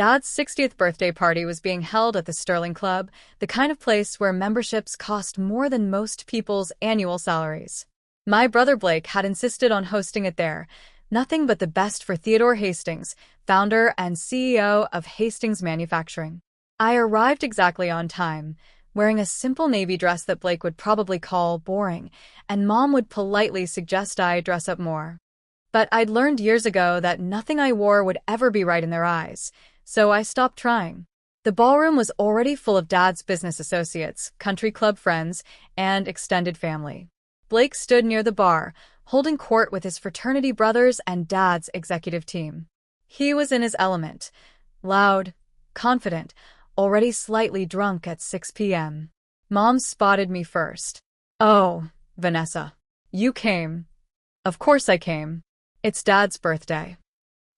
Dad's 60th birthday party was being held at the Sterling Club, the kind of place where memberships cost more than most people's annual salaries. My brother Blake had insisted on hosting it there. Nothing but the best for Theodore Hastings, founder and CEO of Hastings Manufacturing. I arrived exactly on time, wearing a simple navy dress that Blake would probably call boring, and Mom would politely suggest I dress up more. But I'd learned years ago that nothing I wore would ever be right in their eyes, so I stopped trying. The ballroom was already full of Dad's business associates, country club friends, and extended family. Blake stood near the bar, holding court with his fraternity brothers and Dad's executive team. He was in his element, loud, confident, already slightly drunk at 6 p.m. Mom spotted me first. "Oh, Vanessa. You came." "Of course I came. It's Dad's birthday."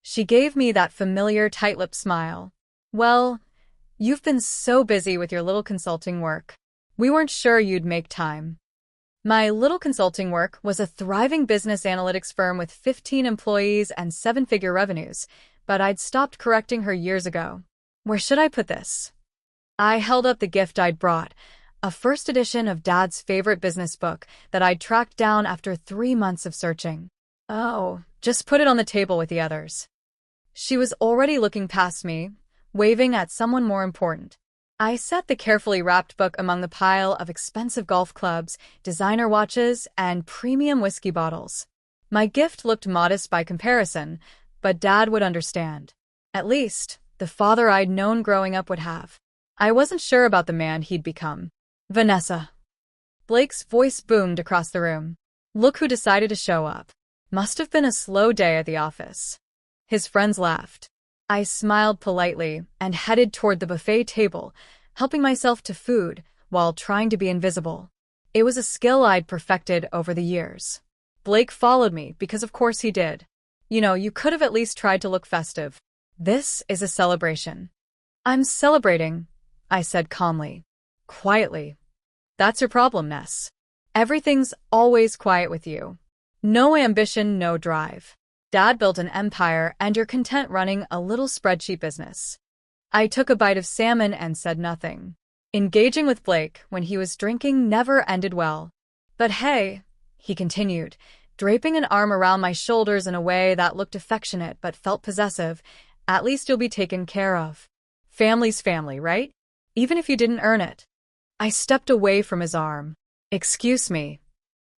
She gave me that familiar tight-lipped smile. "Well, you've been so busy with your little consulting work. We weren't sure you'd make time." My little consulting work was a thriving business analytics firm with 15 employees and seven-figure revenues, but I'd stopped correcting her years ago. "Where should I put this?" I held up the gift I'd brought, a first edition of Dad's favorite business book that I'd tracked down after 3 months of searching. "Oh, just put it on the table with the others." She was already looking past me, waving at someone more important. I set the carefully wrapped book among the pile of expensive golf clubs, designer watches, and premium whiskey bottles. My gift looked modest by comparison, but Dad would understand. At least, the father I'd known growing up would have. I wasn't sure about the man he'd become. "Vanessa." Blake's voice boomed across the room. "Look who decided to show up. Must have been a slow day at the office." His friends laughed. I smiled politely and headed toward the buffet table, helping myself to food while trying to be invisible. It was a skill I'd perfected over the years. Blake followed me because of course he did. You could have at least tried to look festive. This is a celebration." "I'm celebrating," I said calmly. Quietly. "That's your problem, Ness. Everything's always quiet with you. No ambition, no drive. Dad built an empire and you're content running a little spreadsheet business." I took a bite of salmon and said nothing. Engaging with Blake when he was drinking never ended well. "But hey," he continued, draping an arm around my shoulders in a way that looked affectionate but felt possessive, "at least you'll be taken care of. Family's family, right? Even if you didn't earn it." I stepped away from his arm. "Excuse me."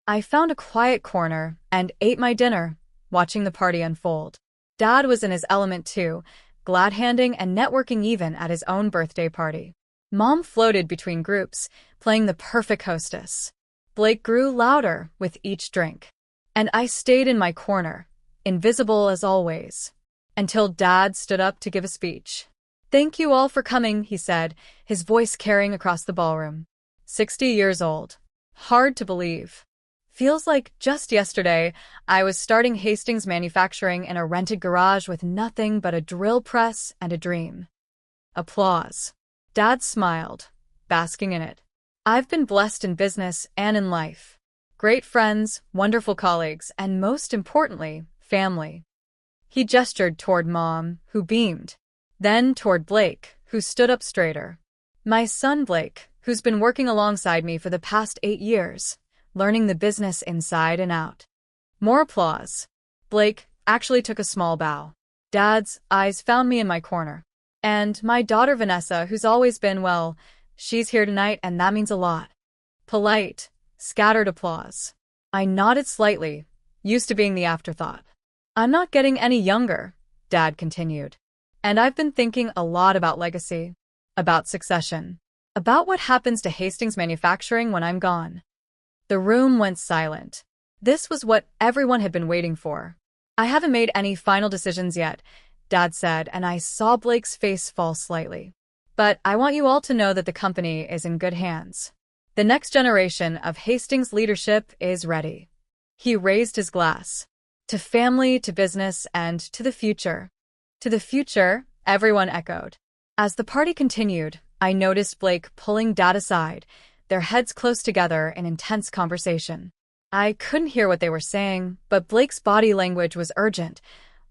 I found a quiet corner and ate my dinner, watching the party unfold. Dad was in his element too, glad-handing and networking even at his own birthday party. Mom floated between groups, playing the perfect hostess. Blake grew louder with each drink. And I stayed in my corner, invisible as always, until Dad stood up to give a speech. "Thank you all for coming," he said, his voice carrying across the ballroom. 60 years old. Hard to believe. Feels like just yesterday, I was starting Hastings Manufacturing in a rented garage with nothing but a drill press and a dream. Applause. Dad smiled, basking in it. "I've been blessed in business and in life. Great friends, wonderful colleagues, and most importantly, family." He gestured toward Mom, who beamed. Then toward Blake, who stood up straighter. "My son Blake, who's been working alongside me for the past 8 years. Learning the business inside and out." More applause. Blake actually took a small bow. Dad's eyes found me in my corner. "And my daughter Vanessa, who's always been, well, she's here tonight and that means a lot." Polite, scattered applause. I nodded slightly, used to being the afterthought. "I'm not getting any younger," Dad continued. "And I've been thinking a lot about legacy, about succession, about what happens to Hastings Manufacturing when I'm gone." The room went silent. This was what everyone had been waiting for. "I haven't made any final decisions yet," Dad said, and I saw Blake's face fall slightly. "But I want you all to know that the company is in good hands. The next generation of Hastings leadership is ready." He raised his glass. "To family, to business, and to the future." "To the future," everyone echoed. As the party continued, I noticed Blake pulling Dad aside, their heads close together in intense conversation. I couldn't hear what they were saying, but Blake's body language was urgent,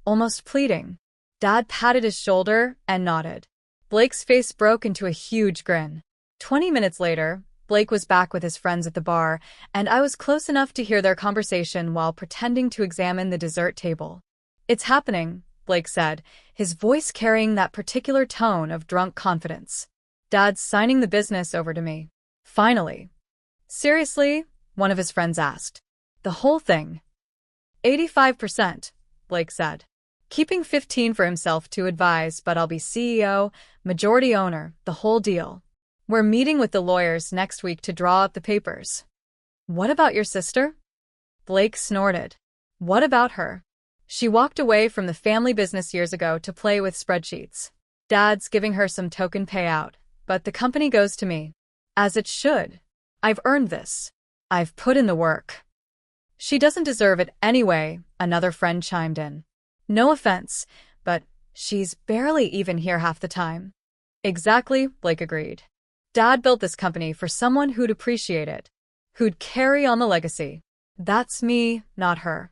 almost pleading. Dad patted his shoulder and nodded. Blake's face broke into a huge grin. 20 minutes later, Blake was back with his friends at the bar, and I was close enough to hear their conversation while pretending to examine the dessert table. "It's happening," Blake said, his voice carrying that particular tone of drunk confidence. "Dad's signing the business over to me. Finally." "Seriously?" one of his friends asked. "The whole thing?" 85%, Blake said. "Keeping 15 for himself to advise, but I'll be CEO, majority owner, the whole deal. We're meeting with the lawyers next week to draw up the papers." "What about your sister?" Blake snorted. "What about her? She walked away from the family business years ago to play with spreadsheets. Dad's giving her some token payout, but the company goes to me. As it should. I've earned this. I've put in the work." "She doesn't deserve it anyway," another friend chimed in. "No offense, but she's barely even here half the time." "Exactly," Blake agreed. "Dad built this company for someone who'd appreciate it, who'd carry on the legacy. That's me, not her."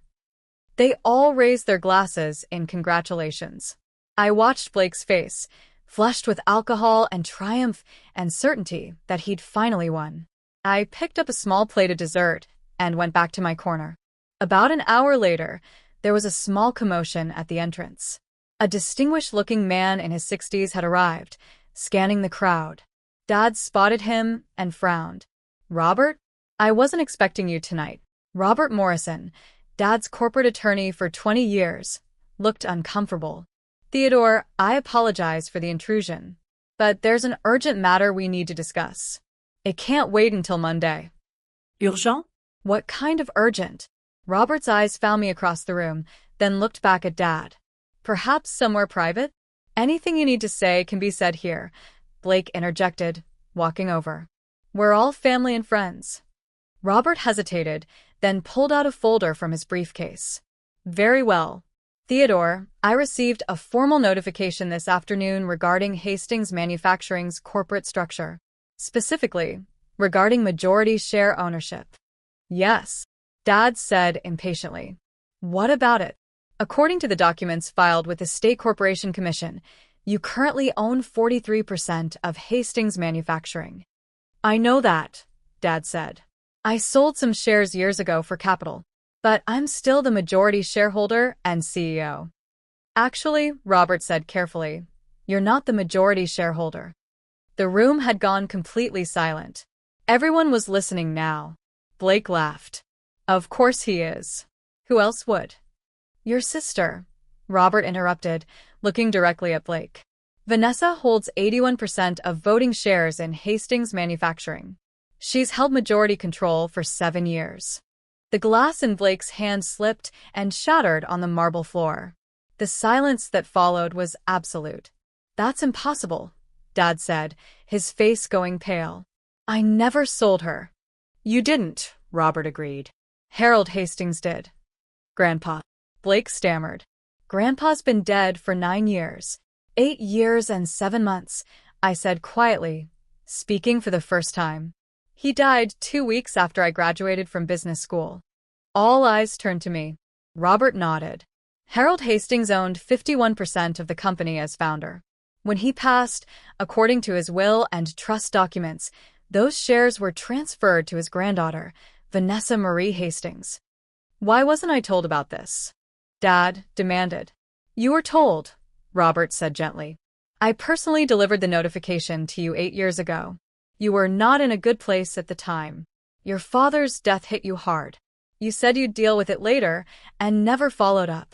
They all raised their glasses in congratulations. I watched Blake's face, flushed with alcohol and triumph and certainty that he'd finally won. I picked up a small plate of dessert and went back to my corner. About an hour later, there was a small commotion at the entrance. A distinguished-looking man in his 60s had arrived, scanning the crowd. Dad spotted him and frowned. "Robert? I wasn't expecting you tonight." Robert Morrison, Dad's corporate attorney for 20 years, looked uncomfortable. "Theodore, I apologize for the intrusion, but there's an urgent matter we need to discuss. It can't wait until Monday." Urgent? "What kind of urgent?" Robert's eyes found me across the room, then looked back at Dad. "Perhaps somewhere private?" "Anything you need to say can be said here," Blake interjected, walking over. "We're all family and friends." Robert hesitated, then pulled out a folder from his briefcase. "Very well. Theodore, I received a formal notification this afternoon regarding Hastings Manufacturing's corporate structure. Specifically, regarding majority share ownership." "Yes," Dad said impatiently. "What about it?" "According to the documents filed with the State Corporation Commission, you currently own 43% of Hastings Manufacturing." "I know that," Dad said. "I sold some shares years ago for capital, but I'm still the majority shareholder and CEO." "Actually," Robert said carefully, "you're not the majority shareholder." The room had gone completely silent. Everyone was listening now. Blake laughed. "Of course he is. Who else would?" "Your sister," Robert interrupted, looking directly at Blake. "Vanessa holds 81% of voting shares in Hastings Manufacturing. She's held majority control for 7 years." The glass in Blake's hand slipped and shattered on the marble floor. The silence that followed was absolute. "That's impossible," Dad said, his face going pale. "I never sold her." "You didn't," Robert agreed. "Harold Hastings did." "Grandpa," Blake stammered. "Grandpa's been dead for 9 years. 8 years and 7 months, I said quietly, speaking for the first time. "He died 2 weeks after I graduated from business school." All eyes turned to me. Robert nodded. "Harold Hastings owned 51% of the company as founder. When he passed, according to his will and trust documents, those shares were transferred to his granddaughter, Vanessa Marie Hastings." "Why wasn't I told about this?" Dad demanded. "You were told," Robert said gently. "I personally delivered the notification to you 8 years ago. You were not in a good place at the time. Your father's death hit you hard. You said you'd deal with it later and never followed up."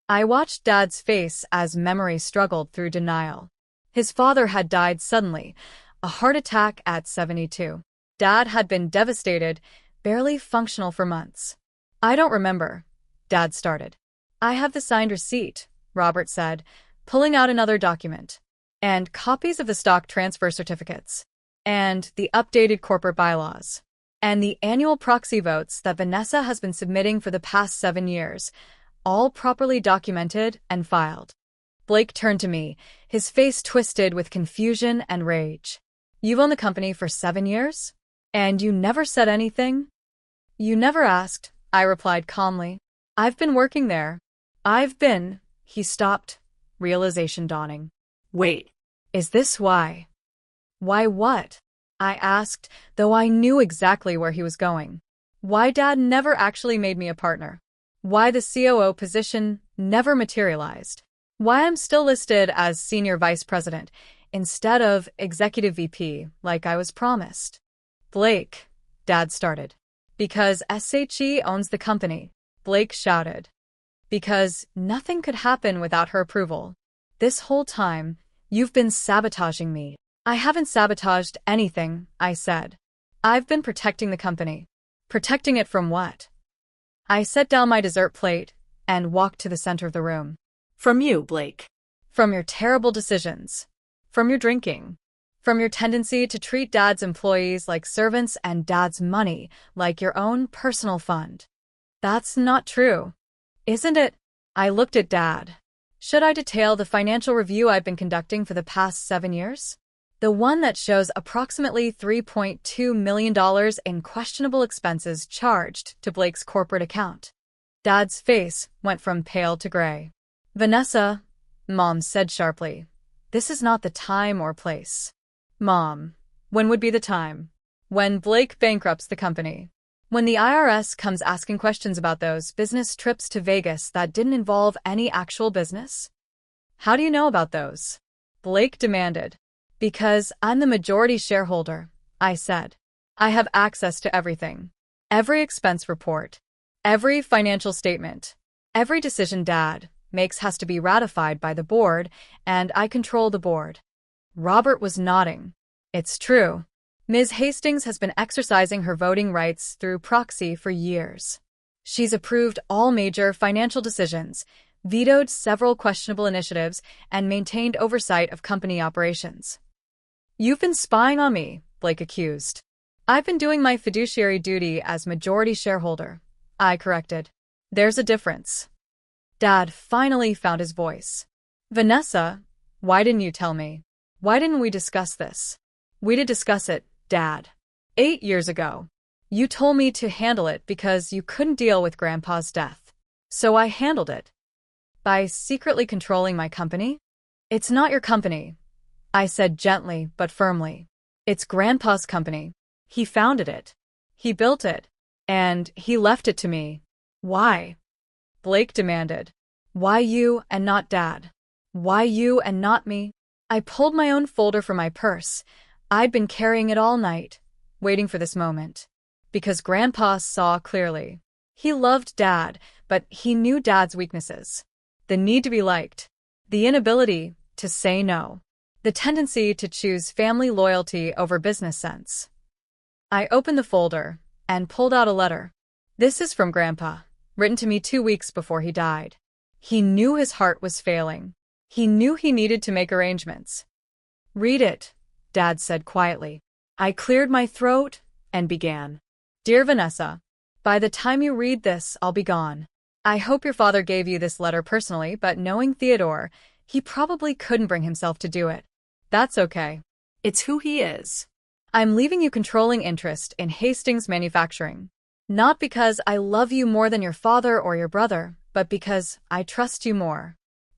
I watched Dad's face as memory struggled through denial. His father had died suddenly, a heart attack at 72. Dad had been devastated, barely functional for months. "I don't remember," Dad started. "I have the signed receipt," Robert said, pulling out another document. "And copies of the stock transfer certificates. And the updated corporate bylaws. And the annual proxy votes that Vanessa has been submitting for the past 7 years, all properly documented and filed." Blake turned to me, his face twisted with confusion and rage. "You've owned the company for 7 years? And you never said anything?" "You never asked," I replied calmly. "I've been working there." He stopped. realization dawning. Wait, Is this why? Why what? I asked, though I knew exactly where he was going. Why Dad never actually made me a partner? Why the COO position never materialized? Why I'm still listed as Senior Vice President instead of Executive VP like I was promised? Blake, Dad started. Because SHE owns the company, Blake shouted. Because nothing could happen without her approval. This whole time, you've been sabotaging me. I haven't sabotaged anything, I said. I've been protecting the company. Protecting it from what? I set down my dessert plate and walked to the center of the room. from you, Blake. From your terrible decisions. From your drinking. From your tendency to treat Dad's employees like servants and Dad's money like your own personal fund. That's not true. Isn't it? I looked at Dad. Should I detail the financial review I've been conducting for the past 7 years? The one that shows approximately $3.2 million in questionable expenses charged to Blake's corporate account. Dad's face went from pale to gray. Vanessa, Mom said sharply, this is not the time or place. Mom, when would be the time? When Blake bankrupts the company. When the IRS comes asking questions about those business trips to Vegas that didn't involve any actual business? How do you know about those? Blake demanded. Because I'm the majority shareholder, I said. I have access to everything. Every expense report. Every financial statement. Every decision Dad makes has to be ratified by the board, and I control the board. Robert was nodding. It's true. Ms. Hastings has been exercising her voting rights through proxy for years. She's approved all major financial decisions, vetoed several questionable initiatives, and maintained oversight of company operations. You've been spying on me, Blake accused. I've been doing my fiduciary duty as majority shareholder, I corrected. There's a difference. Dad finally found his voice. Vanessa, why didn't you tell me? Why didn't we discuss this? We did discuss it, Dad. 8 years ago. You told me to handle it because you couldn't deal with Grandpa's death. So I handled it. By secretly controlling my company? It's not your company, I said gently but firmly. It's Grandpa's company. He founded it. He built it. And he left it to me. Why? Blake demanded. Why you and not Dad? Why you and not me? I pulled my own folder from my purse. I'd been carrying it all night, waiting for this moment. Because Grandpa saw clearly. He loved Dad, but he knew Dad's weaknesses. The need to be liked. The inability to say no. The tendency to choose family loyalty over business sense. I opened the folder and pulled out a letter. This is from Grandpa, written to me 2 weeks before he died. He knew his heart was failing. He knew he needed to make arrangements. Read it, Dad said quietly. I cleared my throat and began. Dear Vanessa, by the time you read this, I'll be gone. I hope your father gave you this letter personally, but knowing Theodore, he probably couldn't bring himself to do it. That's okay. It's who he is. I'm leaving you controlling interest in Hastings Manufacturing. Not because I love you more than your father or your brother, but because I trust you more.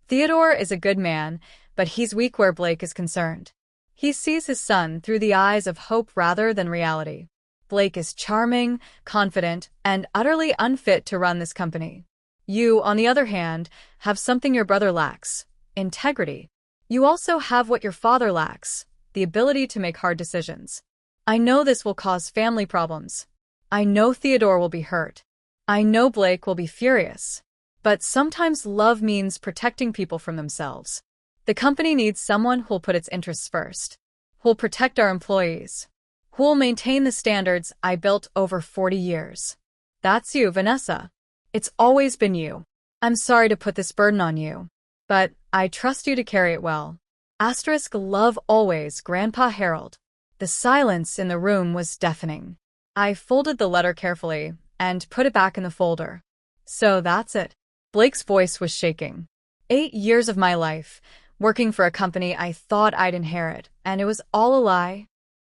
Theodore is a good man, but he's weak where Blake is concerned. He sees his son through the eyes of hope rather than reality. Blake is charming, confident, and utterly unfit to run this company. You, on the other hand, have something your brother lacks: integrity. You also have what your father lacks: the ability to make hard decisions. I know this will cause family problems. I know Theodore will be hurt. I know Blake will be furious. But sometimes love means protecting people from themselves. The company needs someone who'll put its interests first, who'll protect our employees, who'll maintain the standards I built over 40 years. That's you, Vanessa. It's always been you. I'm sorry to put this burden on you, but I trust you to carry it well. Asterisk love always, Grandpa Harold. The silence in the room was deafening. I folded the letter carefully and put it back in the folder. So that's it. Blake's voice was shaking. 8 years of my life, working for a company I thought I'd inherit, and it was all a lie.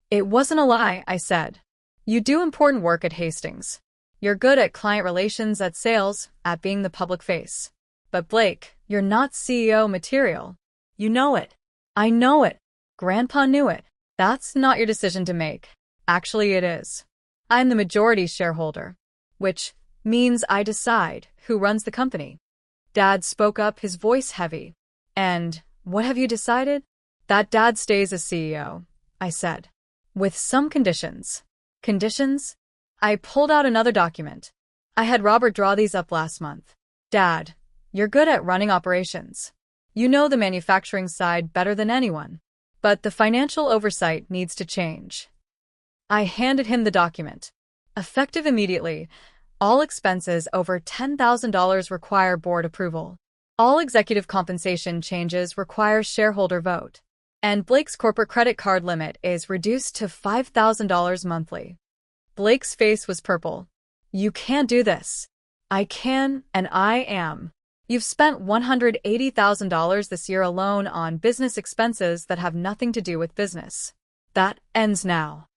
It wasn't a lie, I said. You do important work at Hastings. You're good at client relations, at sales, at being the public face. But Blake, you're not CEO material. You know it. I know it. Grandpa knew it. That's not your decision to make. Actually, it is. I'm the majority shareholder, which means I decide who runs the company. Dad spoke up, his voice heavy. And what have you decided? That Dad stays as CEO, I said. With some conditions. Conditions? I pulled out another document. I had Robert draw these up last month. Dad, you're good at running operations. You know the manufacturing side better than anyone. But the financial oversight needs to change. I handed him the document. Effective immediately, all expenses over $10,000 require board approval. All executive compensation changes require shareholder vote. And Blake's corporate credit card limit is reduced to $5,000 monthly. Blake's face was purple. You can't do this. I can, and I am. You've spent $180,000 this year alone on business expenses that have nothing to do with business. That ends now.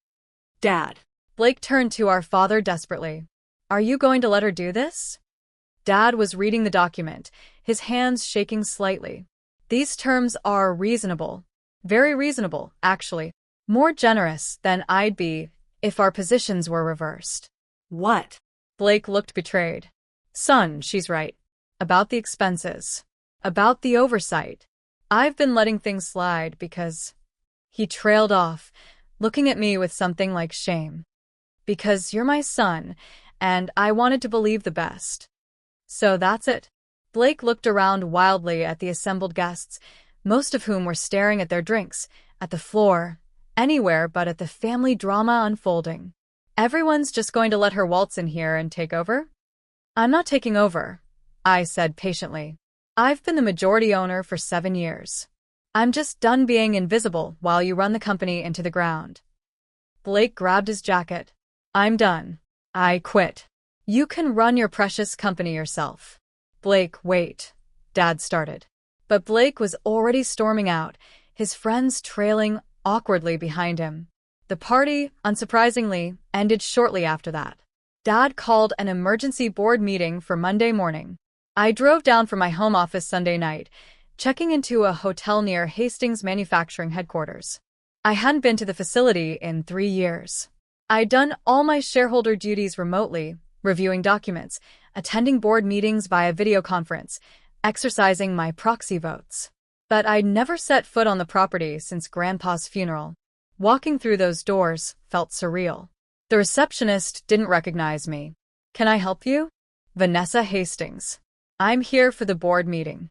Dad. Blake turned to our father desperately. Are you going to let her do this? Dad was reading the document, his hands shaking slightly. These terms are reasonable. Very reasonable, actually. More generous than I'd be if our positions were reversed. What? Blake looked betrayed. Son, she's right. About the expenses. About the oversight. I've been letting things slide because... He trailed off, looking at me with something like shame. Because you're my son, and I wanted to believe the best. So that's it. Blake looked around wildly at the assembled guests, most of whom were staring at their drinks, at the floor, anywhere but at the family drama unfolding. Everyone's just going to let her waltz in here and take over? I'm not taking over, I said patiently. I've been the majority owner for 7 years. I'm just done being invisible while you run the company into the ground. Blake grabbed his jacket. I'm done. I quit. You can run your precious company yourself. Blake, wait. Dad started. But Blake was already storming out, his friends trailing awkwardly behind him. The party, unsurprisingly, ended shortly after that. Dad called an emergency board meeting for Monday morning. I drove down from my home office Sunday night, checking into a hotel near Hastings Manufacturing Headquarters. I hadn't been to the facility in 3 years. I'd done all my shareholder duties remotely, reviewing documents, attending board meetings via video conference, exercising my proxy votes. But I'd never set foot on the property since Grandpa's funeral. Walking through those doors felt surreal. The receptionist didn't recognize me. Can I help you? Vanessa Hastings. I'm here for the board meeting.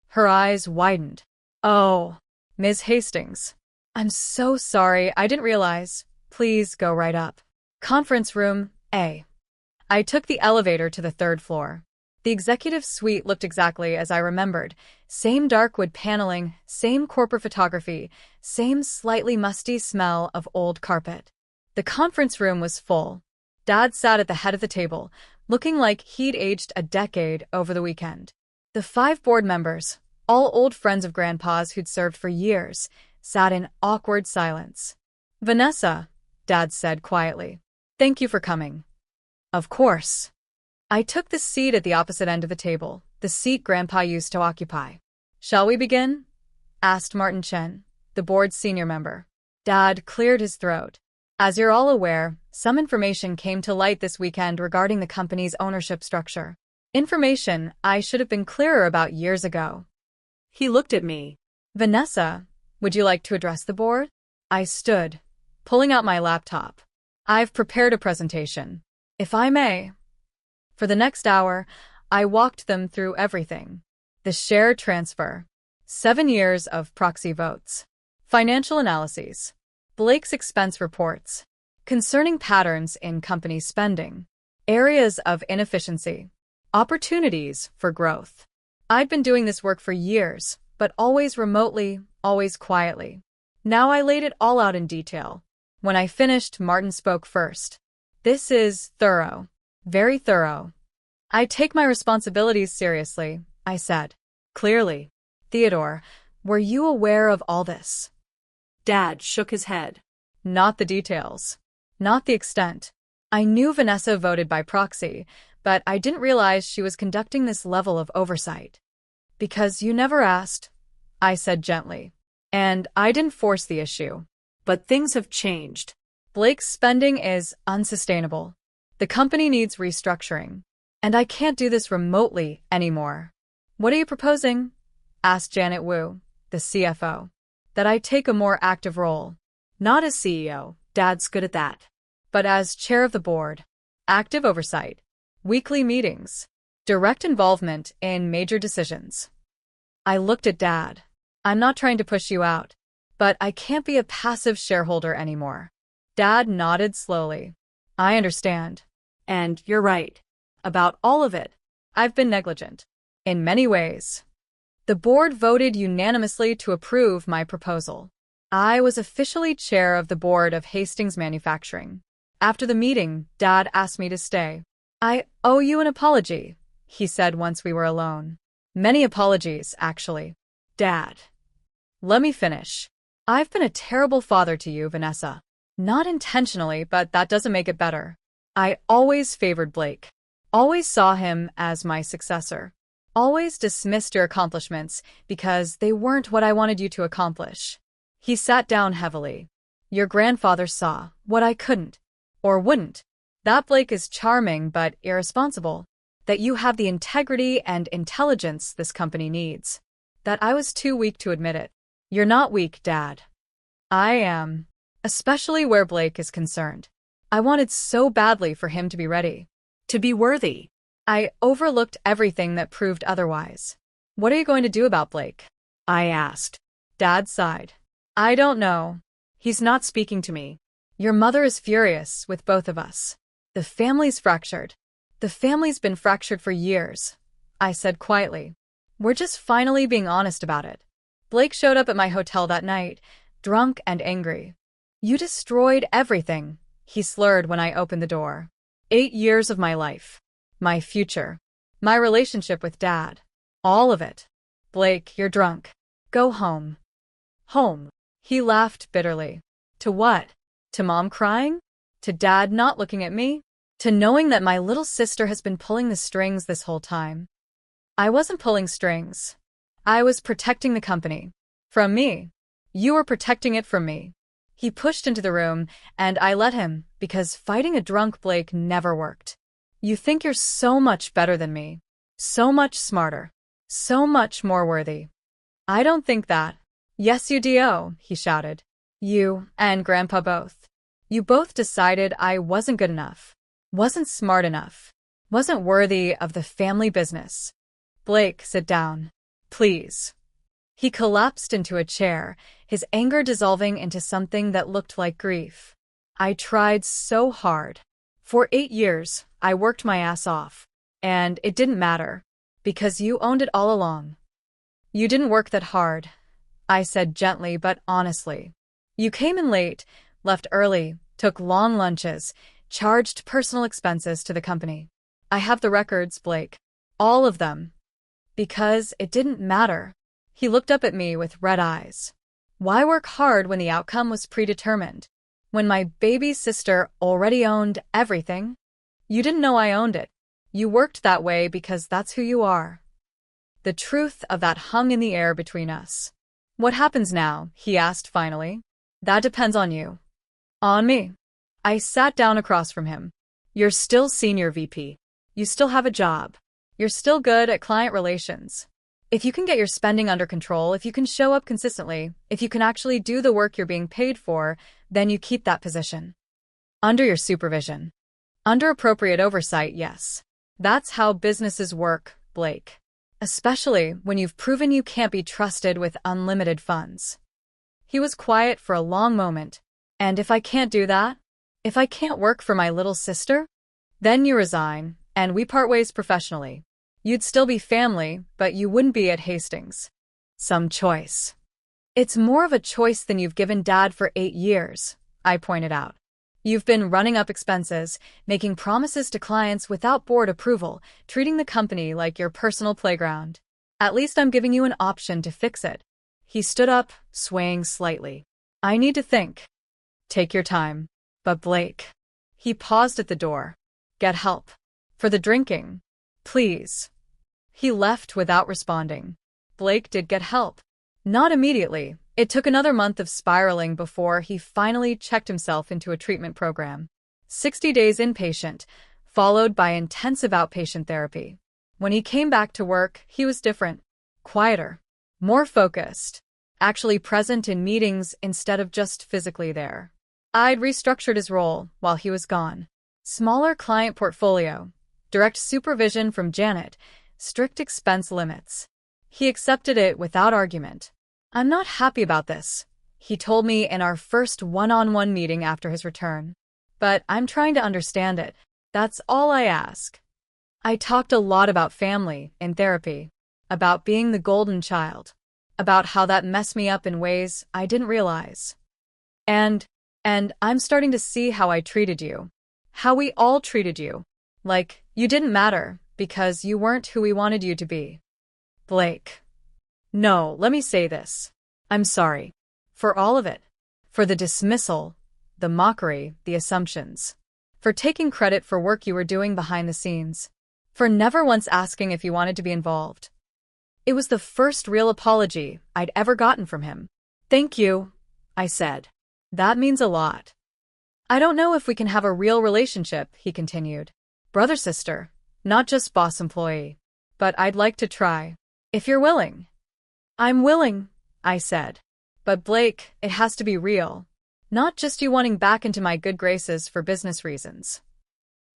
Her eyes widened. Oh, Ms. Hastings. I'm so sorry, I didn't realize. Please go right up. Conference room, A. I took the elevator to the 3rd floor. The executive suite looked exactly as I remembered. Same dark wood paneling, same corporate photography, same slightly musty smell of old carpet. The conference room was full. Dad sat at the head of the table, looking like he'd aged a decade over the weekend. The 5 board members, all old friends of Grandpa's who'd served for years, sat in awkward silence. Vanessa, Dad said quietly. Thank you for coming. Of course. I took the seat at the opposite end of the table, the seat Grandpa used to occupy. Shall we begin? Asked Martin Chen, the board's senior member. Dad cleared his throat. As you're all aware, some information came to light this weekend regarding the company's ownership structure. Information I should have been clearer about years ago. He looked at me. Vanessa, would you like to address the board? I stood, pulling out my laptop. I've prepared a presentation. If I may. For the next hour, I walked them through everything. The share transfer. 7 years of proxy votes. Financial analyses. Blake's expense reports. Concerning patterns in company spending. Areas of inefficiency. Opportunities for growth. I'd been doing this work for years, but always remotely, always quietly. Now I laid it all out in detail. When I finished, Martin spoke first. This is thorough. Very thorough. I take my responsibilities seriously, I said. Clearly. Theodore, were you aware of all this? Dad shook his head. Not the details. Not the extent. I knew Vanessa voted by proxy, but I didn't realize she was conducting this level of oversight. Because you never asked, I said gently. And I didn't force the issue. But things have changed. Blake's spending is unsustainable. The company needs restructuring. And I can't do this remotely anymore. What are you proposing? Asked Janet Wu, the CFO. That I take a more active role. Not as CEO. Dad's good at that. But as chair of the board. Active oversight. Weekly meetings. Direct involvement in major decisions. I looked at Dad. I'm not trying to push you out, but I can't be a passive shareholder anymore. Dad nodded slowly. I understand. And you're right. About all of it. I've been negligent. In many ways. The board voted unanimously to approve my proposal. I was officially chair of the board of Hastings Manufacturing. After the meeting, Dad asked me to stay. I owe you an apology, he said once we were alone. Many apologies, actually. Dad. Let me finish. I've been a terrible father to you, Vanessa. Not intentionally, but that doesn't make it better. I always favored Blake. Always saw him as my successor. Always dismissed your accomplishments because they weren't what I wanted you to accomplish. He sat down heavily. Your grandfather saw what I couldn't. Or wouldn't. That Blake is charming but irresponsible. That you have the integrity and intelligence this company needs. That I was too weak to admit it. You're not weak, Dad. I am. Especially where Blake is concerned. I wanted so badly for him to be ready. To be worthy. I overlooked everything that proved otherwise. What are you going to do about Blake? I asked. Dad sighed. I don't know. He's not speaking to me. Your mother is furious with both of us. The family's fractured. The family's been fractured for years, I said quietly. We're just finally being honest about it. Blake showed up at my hotel that night, drunk and angry. You destroyed everything, he slurred when I opened the door. 8 years of my life. My future. My relationship with Dad. All of it. Blake, you're drunk. Go home. Home. He laughed bitterly. To what? To Mom crying? To Dad not looking at me? To knowing that my little sister has been pulling the strings this whole time? I wasn't pulling strings. I was protecting the company. From me. You were protecting it from me. He pushed into the room, and I let him, because fighting a drunk Blake never worked. You think you're so much better than me. So much smarter. So much more worthy. I don't think that. Yes, you do, he shouted. You and Grandpa both. You both decided I wasn't good enough. Wasn't smart enough. Wasn't worthy of the family business. Blake, sit down. Please. He collapsed into a chair, his anger dissolving into something that looked like grief. I tried so hard. For 8 years, I worked my ass off. And it didn't matter. Because you owned it all along. You didn't work that hard, I said gently but honestly. You came in late, left early, took long lunches, charged personal expenses to the company. I have the records, Blake. All of them. Because it didn't matter. He looked up at me with red eyes. Why work hard when the outcome was predetermined? When my baby sister already owned everything? You didn't know I owned it. You worked that way because that's who you are. The truth of that hung in the air between us. What happens now? He asked finally. That depends on you. On me. I sat down across from him. You're still senior VP. You still have a job. You're still good at client relations. If you can get your spending under control, if you can show up consistently, if you can actually do the work you're being paid for, then you keep that position. Under your supervision. Under appropriate oversight, yes. That's how businesses work, Blake. Especially when you've proven you can't be trusted with unlimited funds. He was quiet for a long moment. And if I can't do that? If I can't work for my little sister? Then you resign, and we part ways professionally. You'd still be family, but you wouldn't be at Hastings. Some choice. It's more of a choice than you've given Dad for 8 years, I pointed out. You've been running up expenses, making promises to clients without board approval, treating the company like your personal playground. At least I'm giving you an option to fix it. He stood up, swaying slightly. I need to think. Take your time. But Blake. He paused at the door. Get help. For the drinking. Please. He left without responding. Blake did get help. Not immediately. It took another month of spiraling before he finally checked himself into a treatment program. 60 days inpatient, followed by intensive outpatient therapy. When he came back to work, he was different. Quieter. More focused. Actually present in meetings instead of just physically there. I'd restructured his role while he was gone. Smaller client portfolio. Direct supervision from Janet. Strict expense limits. He accepted it without argument. "I'm not happy about this," he told me in our first one-on-one meeting after his return. "But I'm trying to understand it. That's all I ask." I talked a lot about family in therapy, about being the golden child, about how that messed me up in ways I didn't realize. And I'm starting to see how I treated you. How we all treated you. Like, you didn't matter because you weren't who we wanted you to be. Blake. No, let me say this. I'm sorry. For all of it. For the dismissal, the mockery, the assumptions. For taking credit for work you were doing behind the scenes. For never once asking if you wanted to be involved. It was the first real apology I'd ever gotten from him. "Thank you," I said. "That means a lot." "I don't know if we can have a real relationship," he continued. "Brother-sister, not just boss-employee. But I'd like to try. If you're willing." "I'm willing," I said. "But Blake, it has to be real. Not just you wanting back into my good graces for business reasons."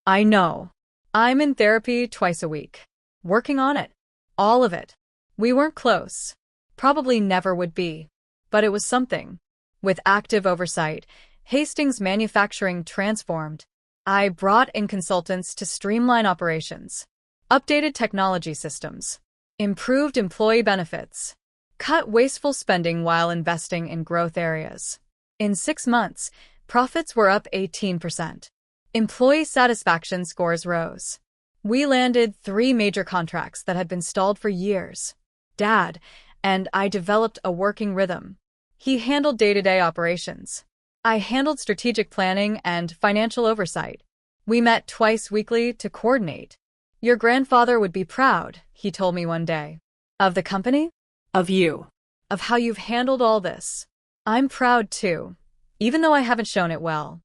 "I know. I'm in therapy twice a week. Working on it. All of it. We weren't close. Probably never would be. But it was something. With active oversight, Hastings Manufacturing transformed. I brought in consultants to streamline operations. Updated technology systems. Improved employee benefits. Cut wasteful spending while investing in growth areas. In 6 months, profits were up 18%. Employee satisfaction scores rose. We landed 3 major contracts that had been stalled for years. Dad and I developed a working rhythm. He handled day-to-day operations. I handled strategic planning and financial oversight. We met twice weekly to coordinate. "Your grandfather would be proud," he told me one day. "Of the company?" Of you. "Of how you've handled all this." "I'm proud too, even though I haven't shown it well."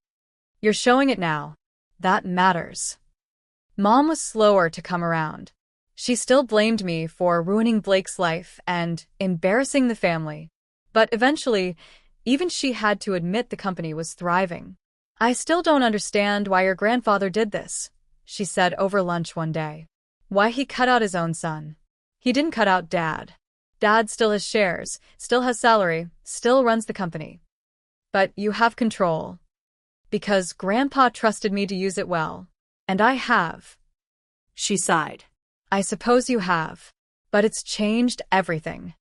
"You're showing it now. That matters." Mom was slower to come around. She still blamed me for ruining Blake's life and embarrassing the family. But eventually, even she had to admit the company was thriving. "I still don't understand why your grandfather did this," she said over lunch one day. "Why he cut out his own son. He didn't cut out Dad. Dad still has shares, still has salary, still runs the company. But you have control. Because Grandpa trusted me to use it well. And I have." She sighed. "I suppose you have. But it's changed everything."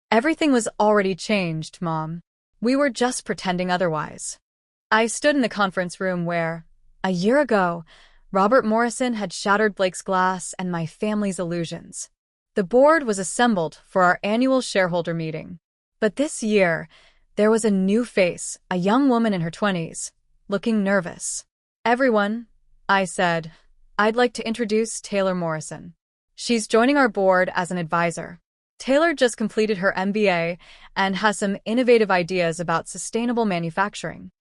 "Everything was already changed, Mom. We were just pretending otherwise." I stood in the conference room where, a year ago, Robert Morrison had shattered Blake's glass and my family's illusions. The board was assembled for our annual shareholder meeting. But this year, there was a new face, a young woman in her 20s, looking nervous. "Everyone," I said, "I'd like to introduce Taylor Morrison. She's joining our board as an advisor." Taylor just completed her MBA and has some innovative ideas about sustainable manufacturing.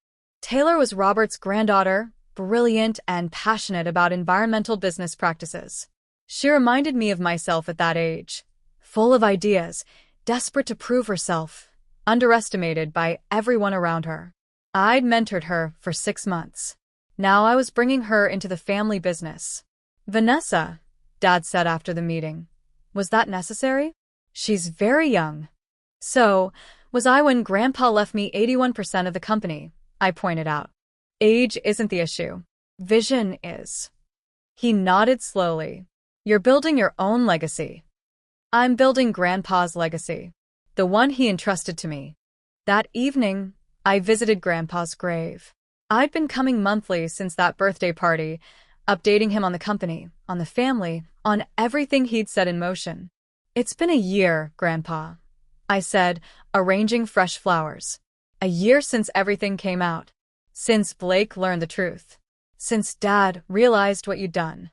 Taylor was Robert's granddaughter, brilliant and passionate about environmental business practices. She reminded me of myself at that age, full of ideas, desperate to prove herself, underestimated by everyone around her. I'd mentored her for 6 months. Now I was bringing her into the family business. "Vanessa," Dad said after the meeting. "Was that necessary? She's very young." "So, was I when Grandpa left me 81% of the company," I pointed out. "Age isn't the issue. Vision is." He nodded slowly. "You're building your own legacy." "I'm building Grandpa's legacy. The one he entrusted to me." That evening, I visited Grandpa's grave. I'd been coming monthly since that birthday party, updating him on the company, on the family, on everything he'd set in motion. "It's been a year, Grandpa," I said, arranging fresh flowers. "A year since everything came out. Since Blake learned the truth. Since Dad realized what you'd done."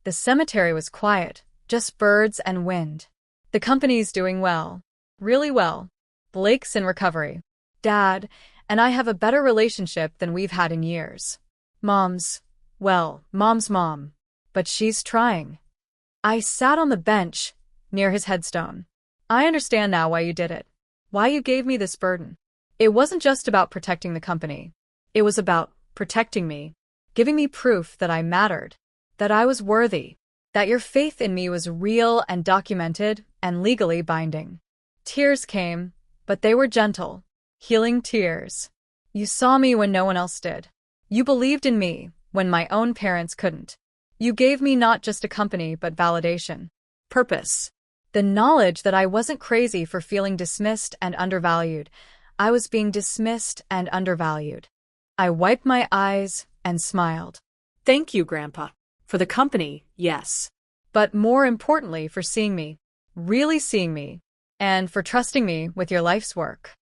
The cemetery was quiet, just birds and wind. The company's doing well. Really well. Blake's in recovery. Dad and I have a better relationship than we've had in years. Mom's mom. But she's trying. I sat on the bench near his headstone. I understand now why you did it. Why you gave me this burden. It wasn't just about protecting the company. It was about protecting me, giving me proof that I mattered, that I was worthy, that your faith in me was real and documented and legally binding. Tears came, but they were gentle, healing tears. You saw me when no one else did. You believed in me when my own parents couldn't. You gave me not just a company but validation. Purpose. The knowledge that I wasn't crazy for feeling dismissed and undervalued. I was being dismissed and undervalued. I wiped my eyes and smiled. Thank you, Grandpa. For the company, yes. But more importantly, for seeing me, really seeing me, and for trusting me with your life's work.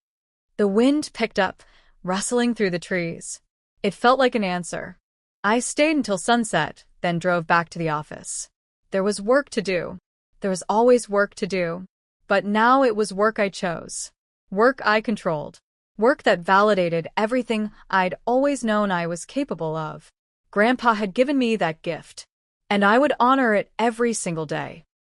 The wind picked up, rustling through the trees. It felt like an answer. I stayed until sunset, then drove back to the office. There was work to do. There was always work to do. But now it was work I chose. Work I controlled. Work that validated everything I'd always known I was capable of. Grandpa had given me that gift, and I would honor it every single day.